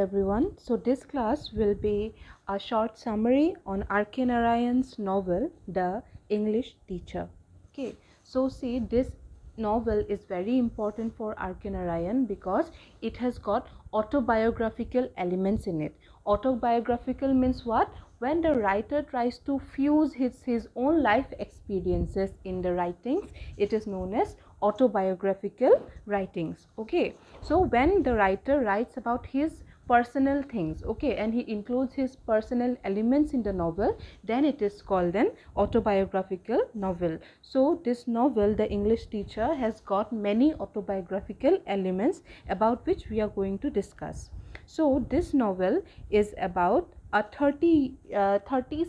everyone. So this class will be a short summary on R.K. Narayan's novel The English Teacher. Okay, so see, this novel is very important for R.K. Narayan because it has got autobiographical elements in it. Autobiographical means what? When the writer tries to fuse his own life experiences in the writings, it is known as autobiographical writings. Okay, so when the writer writes about his personal things, okay, and he includes his personal elements in the novel, then it is called an autobiographical novel. So this novel, The English Teacher, has got many autobiographical elements about which we are going to discuss. So this novel is about a 30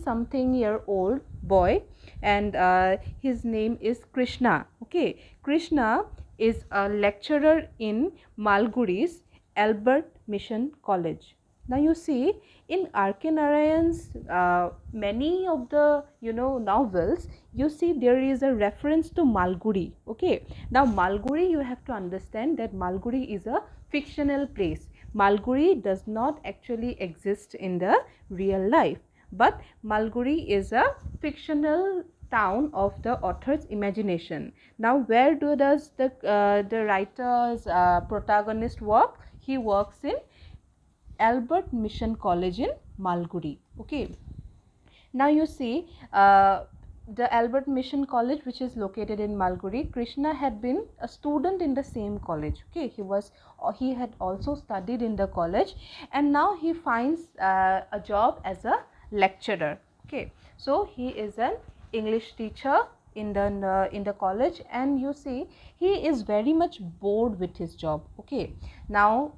something year old boy, and his name is Krishna. Okay, Krishna is a lecturer in Malguri's Albert Mission College. Now you see, in R.K. Narayan's many of the novels, you see there is a reference to Malguri. Okay, now Malguri, you have to understand that Malguri is a fictional place. Malguri does not actually exist in the real life, but Malguri is a fictional town of the author's imagination. Now where does the writer's protagonist work? He works in Albert Mission College in Malguri. Okay, now you see, the Albert Mission College, which is located in Malguri, Krishna had been a student in the same college. Okay, he had also studied in the college, and now he finds a job as a lecturer. Okay, so he is an English teacher in the college, and you see, he is very much bored with his job. Okay, now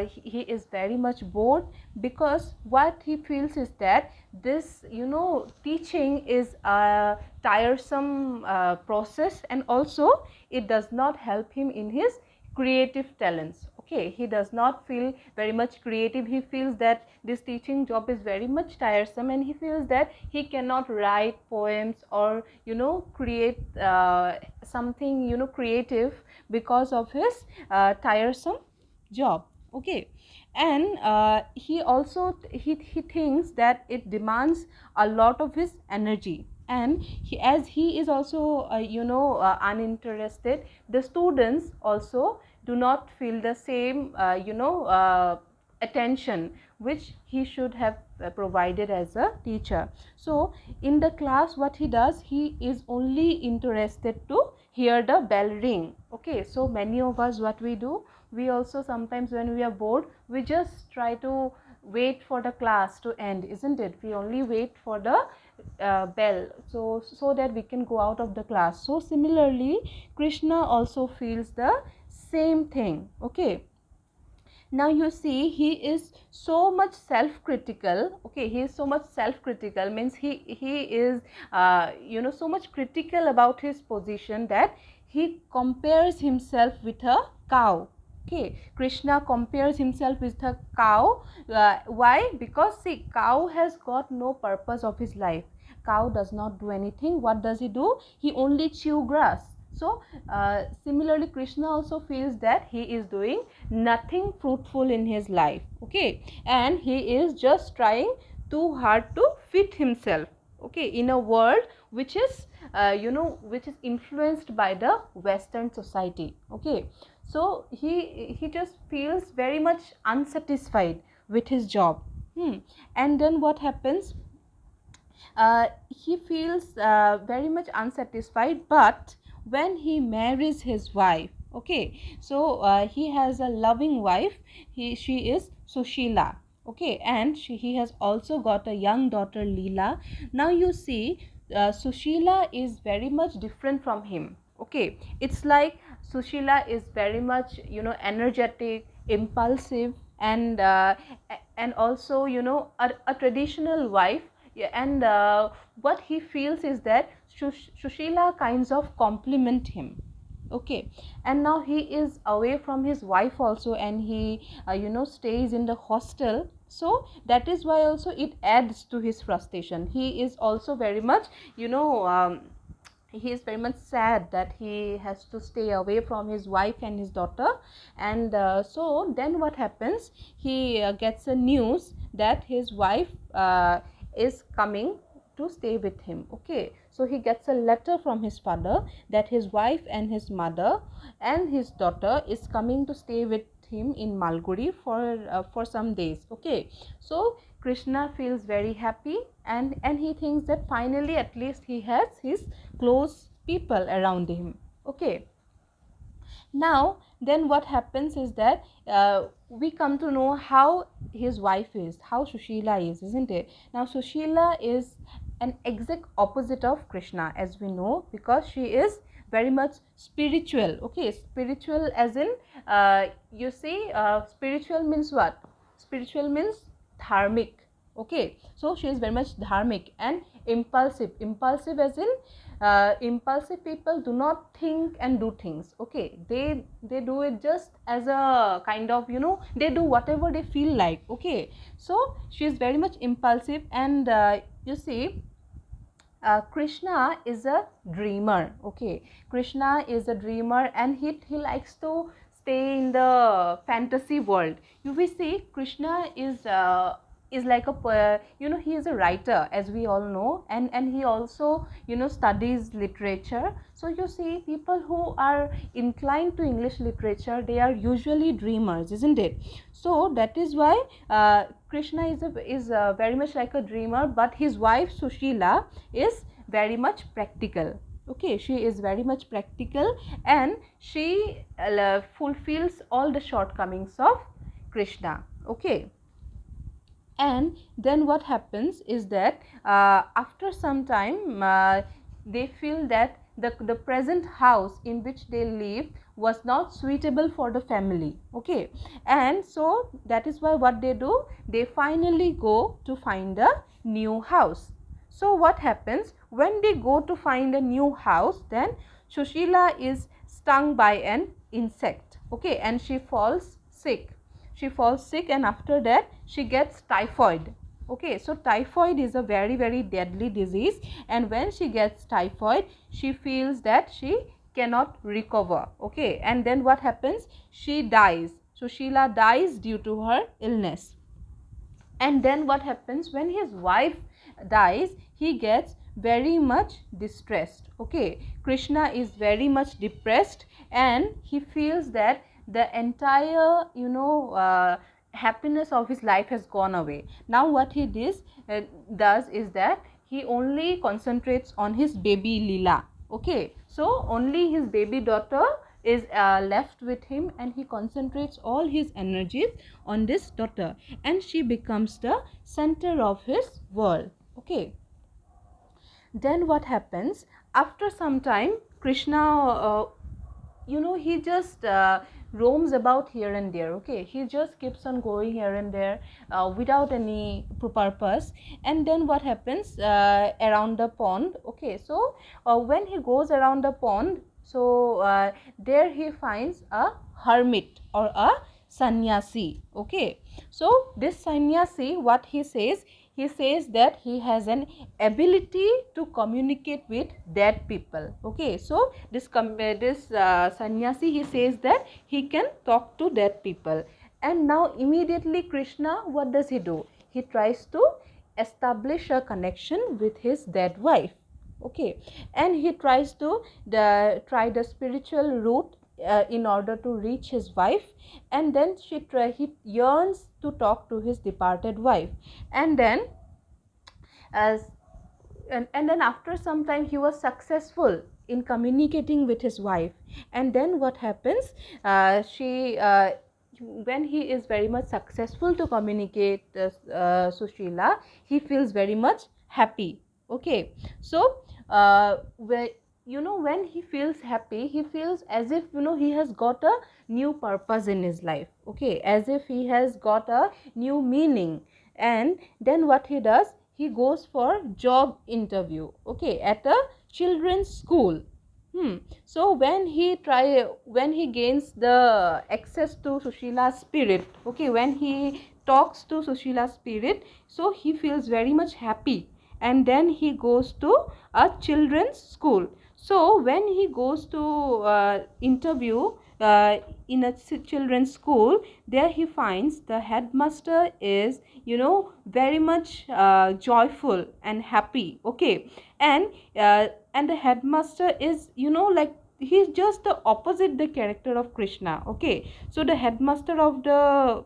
he is very much bored because what he feels is that this teaching is a tiresome process, and also it does not help him in his creative talents. Okay, he does not feel very much creative. He feels that this teaching job is very much tiresome, and he feels that he cannot write poems or create something creative because of his tiresome job. Okay, and he also he thinks that it demands a lot of his energy, and as he is also uninterested, the students also do not feel the same attention which he should have provided as a teacher. So in the class, what he does, he is only interested to hear the bell ring. Okay, so many of us, what we do, we also sometimes when we are bored, we just try to wait for the class to end, isn't it? We only wait for the bell so that we can go out of the class. So similarly, Krishna also feels the same thing. Okay, now you see, he is so much self-critical. Okay, he is so much self-critical, means he is so much critical about his position that he compares himself with a cow. Okay, Krishna compares himself with a cow. Why? Because see, cow has got no purpose of his life. Cow does not do anything. What does he do? He only chew grass. So similarly, Krishna also feels that he is doing nothing fruitful in his life. Okay, and he is just trying too hard to fit himself, okay, in a world which is which is influenced by the Western society. Okay, so he just feels very much unsatisfied with his job. And then what happens? He feels very much unsatisfied, but when he marries his wife, okay, so he has a loving wife. She is Sushila. Okay, and he has also got a young daughter, Leela. Now you see, Sushila is very much different from him. Okay, it's like Sushila is very much energetic, impulsive, and also a traditional wife. Yeah, and what he feels is that Sushila kinds of compliment him. Okay, and now he is away from his wife also, and he stays in the hostel. So that is why also it adds to his frustration. He is also very much he is very much sad that he has to stay away from his wife and his daughter. And so then what happens, he gets a news that his wife is coming to stay with him. Okay, so he gets a letter from his father that his wife and his mother and his daughter is coming to stay with him in Malgudi for some days. Okay, so Krishna feels very happy, and he thinks that finally at least he has his close people around him. Okay, now then what happens is that we come to know how his wife is, how Sushila is, isn't it? Now Sushila is an exact opposite of Krishna, as we know, because she is very much spiritual. Okay, spiritual as in you see, spiritual means what? Spiritual means dharmic. Okay, so she is very much dharmic and impulsive. Impulsive as in impulsive people do not think and do things. Okay, they do it just as a kind of, you know, they do whatever they feel like. Okay, so she is very much impulsive, and you see, Krishna is a dreamer. Okay, Krishna is a dreamer, and he likes to stay in the fantasy world. You will see Krishna is like a you know, he is a writer, as we all know, and he also, you know, studies literature. So you see, people who are inclined to English literature, they are usually dreamers, isn't it? So that is why Krishna is very much like a dreamer, but his wife Sushila is very much practical. Okay, she is very much practical, and she fulfills all the shortcomings of Krishna. Okay, and then what happens is that after some time they feel that the present house in which they live was not suitable for the family. Okay, and so that is why what they do, they finally go to find a new house. So what happens when they go to find a new house, then Sushila is stung by an insect. Okay, and she falls sick. She falls sick, and after that she gets typhoid. Okay, so typhoid is a very deadly disease, and when she gets typhoid, she feels that she cannot recover. Okay, and then what happens, she dies. So Sheila dies due to her illness. And then what happens, when his wife dies, he gets very much distressed. Okay, Krishna is very much depressed, and he feels that the entire, you know, happiness of his life has gone away. Now what he does is that he only concentrates on his baby Leela. Okay, so only his baby daughter is left with him, and he concentrates all his energies on this daughter, and she becomes the center of his world. Okay, then what happens, after some time, Krishna, you know, he just roams about here and there. Okay, he just keeps on going here and there without any purpose. And then what happens, around the pond. Okay, so when he goes around the pond, so there he finds a hermit or a sannyasi. Okay, so this sannyasi, what he says that he has an ability to communicate with dead people. Okay, so this sannyasi, he says that he can talk to dead people. And now immediately Krishna, what does he do? He tries to establish a connection with his dead wife. Okay, and he tries to try the spiritual route in order to reach his wife, and then he yearns to talk to his departed wife. And then as and then after some time he was successful in communicating with his wife. And then what happens, she when he is very much successful to communicate Sushila, he feels very much happy. Okay, so where, you know, when he feels happy, he feels as if, you know, he has got a new purpose in his life. Okay, as if he has got a new meaning. And then what he does, he goes for job interview. Okay, at a children's school. So when he gains the access to Sushila's spirit, okay, when he talks to Sushila's spirit, so he feels very much happy, and then he goes to a children's school. So when he goes to interview in a children's school, there he finds the headmaster is, very much joyful and happy. Okay. and and the headmaster is, like, he's just the opposite the character of Krishna. Okay. So the headmaster uh,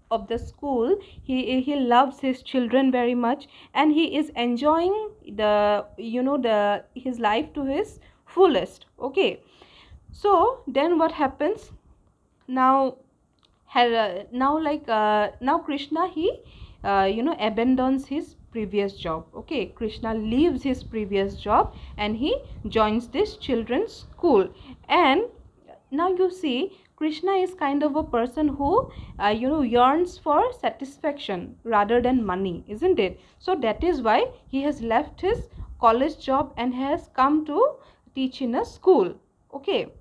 of the school, he loves his children very much, and he is enjoying the, the his life to his fullest. Okay. So then what happens now? Now Krishna, he abandons his previous job. Okay. Krishna leaves his previous job and he joins this children's school. And now you see, Krishna is kind of a person who yearns for satisfaction rather than money, isn't it? So that is why he has left his college job and has come to teach in a school. Okay.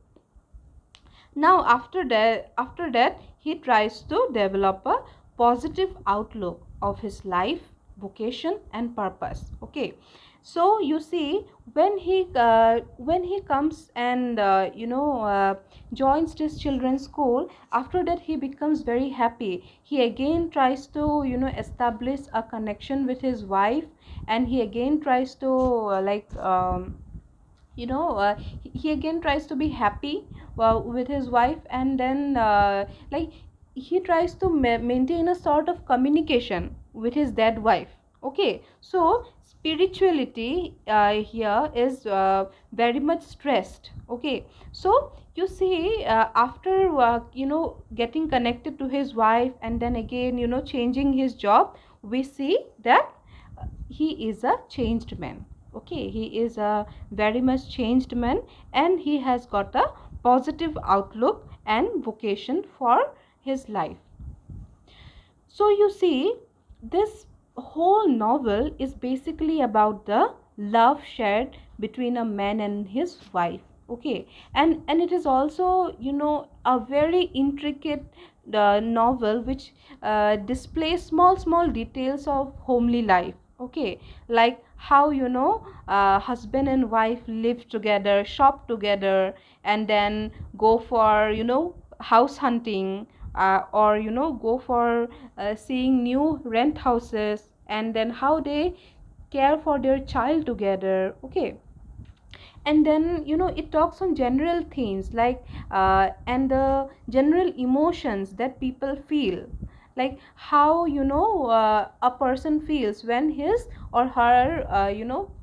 Now after that he tries to develop a positive outlook of his life, vocation and purpose. Okay. So you see, when he comes and joins this children's school, after that he becomes very happy. He again tries to establish a connection with his wife, and he again tries to he again tries to be happy with his wife, and then like he tries to maintain a sort of communication with his dead wife. Okay. So spirituality here is very much stressed. Okay. So you see, after getting connected to his wife and then again changing his job, we see that he is a changed man. Okay. He is a very much changed man, and he has got a positive outlook and vocation for his life. So you see, this whole novel is basically about the love shared between a man and his wife. Okay. And it is also a very intricate novel which displays small details of homely life. Okay. Like how husband and wife live together, shop together, and then go for house hunting, or go for seeing new rent houses, and then how they care for their child together. Okay. And then it talks on general themes like and the general emotions that people feel, like how a person feels when his or her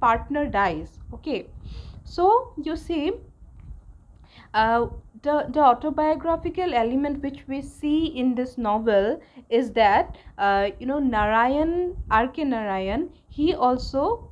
partner dies. Okay. So you see, uh, the autobiographical element which we see in this novel is that Narayan, R.K. Narayan, he also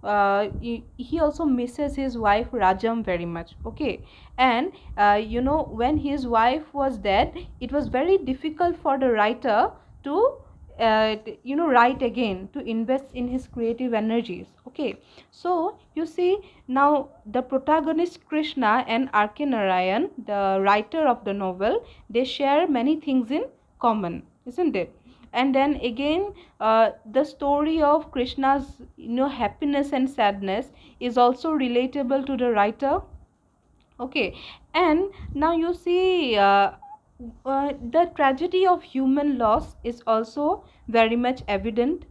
misses his wife Rajam very much. Okay. And when his wife was dead, it was very difficult for the writer to write again, to invest in his creative energies. Okay. So you see, now the protagonist Krishna and R.K. Narayan, the writer of the novel, they share many things in common, isn't it? And then again, the story of Krishna's happiness and sadness is also relatable to the writer. Okay. And now you see, the tragedy of human loss is also very much evident.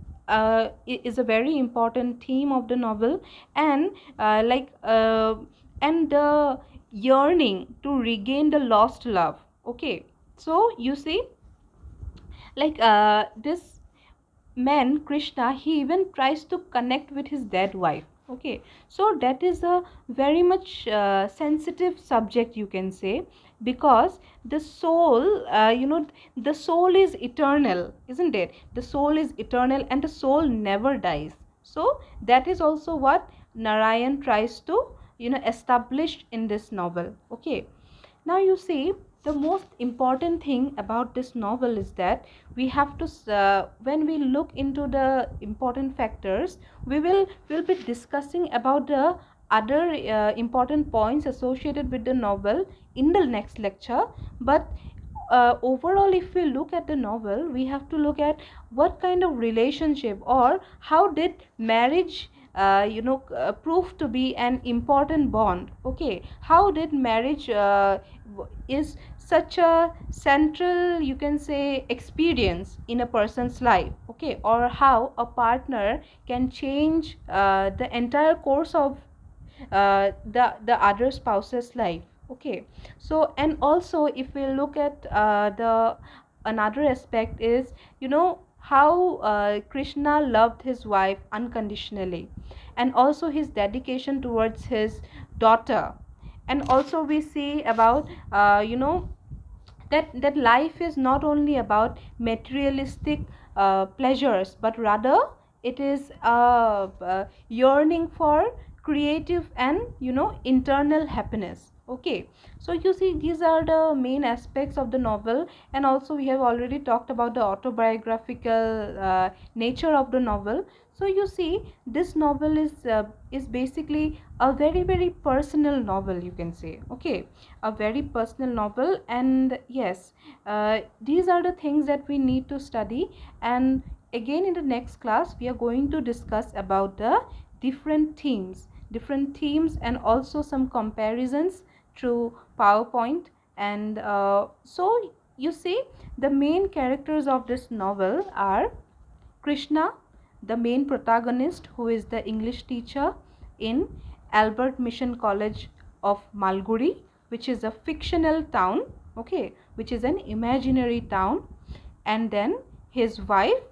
It is a very important theme of the novel. And and the yearning to regain the lost love. Okay. So you see, like this man Krishna, he even tries to connect with his dead wife. Okay. So that is a very much sensitive subject, you can say, because the soul, the soul is eternal, isn't it? The soul is eternal and the soul never dies. So that is also what Narayan tries to establish in this novel. Okay. Now you see, the most important thing about this novel is that we have to when we look into the important factors, will be discussing about the other important points associated with the novel in the next lecture. But overall, if we look at the novel, we have to look at what kind of relationship, or how did marriage prove to be an important bond. Okay, how did marriage is such a central, you can say, experience in a person's life. Okay, or how a partner can change the entire course of the other spouse's life. Okay, so and also if we look at the another aspect is, how Krishna loved his wife unconditionally, and also his dedication towards his daughter. And also we see about that life is not only about materialistic pleasures, but rather it is yearning for creative and internal happiness. Okay, so you see, these are the main aspects of the novel. And also we have already talked about the autobiographical nature of the novel. So you see, this novel is basically a very very personal novel, you can say. Okay, a very personal novel. And yes, these are the things that we need to study. And again, in the next class we are going to discuss about the different themes and also some comparisons through PowerPoint. And so you see, the main characters of this novel are Krishna, the main protagonist, who is the English teacher in Albert Mission College of Malguri, which is a fictional town, okay, which is an imaginary town. And then his wife,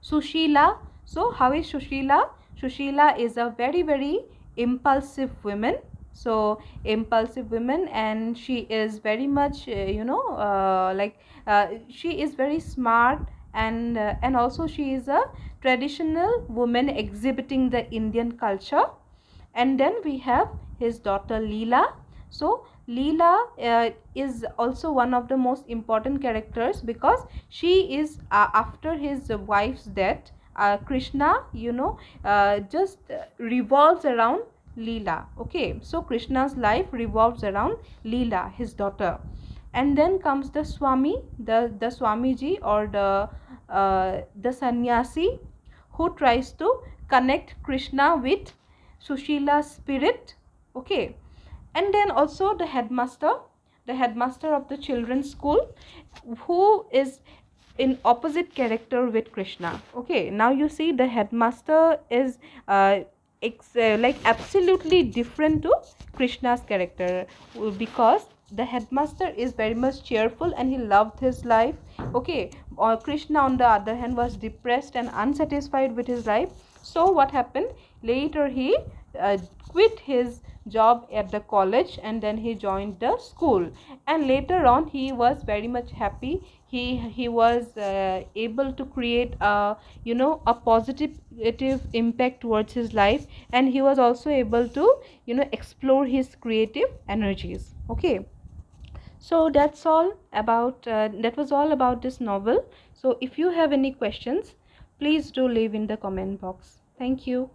Sushila. So, how is Sushila? Sushila is a very, very impulsive woman. So, impulsive woman, and she is very much, she is very smart, and also she is a traditional woman exhibiting the Indian culture. And then we have his daughter Leela. So Leela is also one of the most important characters, because she is after his wife's death, Krishna just revolves around Leela. Okay, so Krishna's life revolves around Leela, his daughter. And then comes the Swami, the Swamiji, or the sannyasi, who tries to connect Krishna with Sushila's spirit. Okay, and then also the headmaster of the children's school, who is in opposite character with Krishna. Okay, now you see, the headmaster is like absolutely different to Krishna's character, because the headmaster is very much cheerful and he loved his life. Okay, or Krishna on the other hand was depressed and unsatisfied with his life. So what happened later, he uh, quit his job at the college, and then he joined the school. And later on he was very much happy. He was able to create a positive impact towards his life, and he was also able to explore his creative energies. Okay, so that was all about this novel. So if you have any questions, please do leave in the comment box. Thank you.